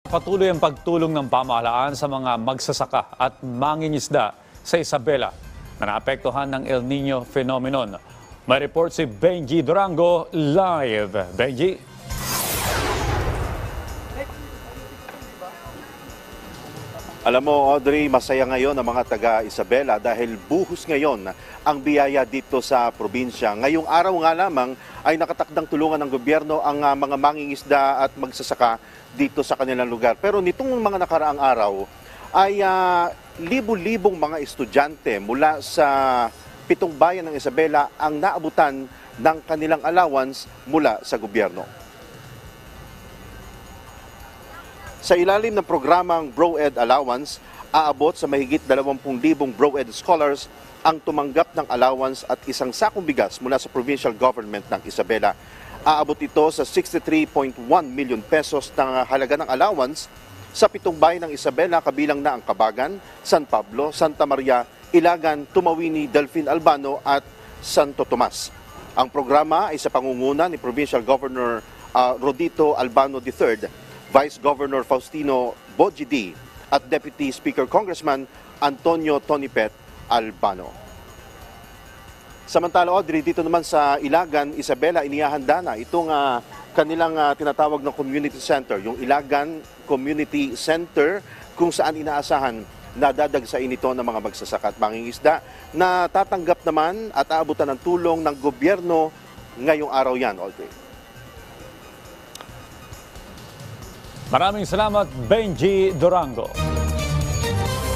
Patuloy ang pagtulong ng pamahalaan sa mga magsasaka at mangingisda sa Isabela na naapektuhan ng El Nino phenomenon. May report si Benji Durango live. Benji. Alam mo, Audrey, masaya ngayon ang mga taga-Isabela dahil buhos ngayon ang biyaya dito sa probinsya. Ngayong araw nga lamang ay nakatakdang tulungan ng gobyerno ang mga mangingisda at magsasaka dito sa kanilang lugar. Pero nitong mga nakaraang araw ay libu-libong mga estudyante mula sa 7 bayan ng Isabela ang naabutan ng kanilang allowance mula sa gobyerno. Sa ilalim ng programang Bro-Ed Allowance, aabot sa mahigit 20,000 Bro-Ed scholars ang tumanggap ng allowance at isang sakong bigas mula sa provincial government ng Isabela. Aabot ito sa 63.1 million pesos na halaga ng allowance sa 7 bayan ng Isabela, kabilang na ang Cabagan, San Pablo, Santa Maria, Ilagan, Tumawini, Delfin Albano at Santo Tomas. Ang programa ay sa pangunguna ni Provincial Governor Rodito Albano III, Vice Governor Faustino Bojidi at Deputy Speaker Congressman Antonio Tonipet Albano. Samantala, Audrey, dito naman sa Ilagan, Isabela, inihahanda na itong kanilang tinatawag na community center, yung Ilagan Community Center, kung saan inaasahan na dadagsain ito ng mga magsasaka at mangingisda na tatanggap naman at aabutan ng tulong ng gobyerno ngayong araw yan, Audrey. Maraming salamat, Benji Durango.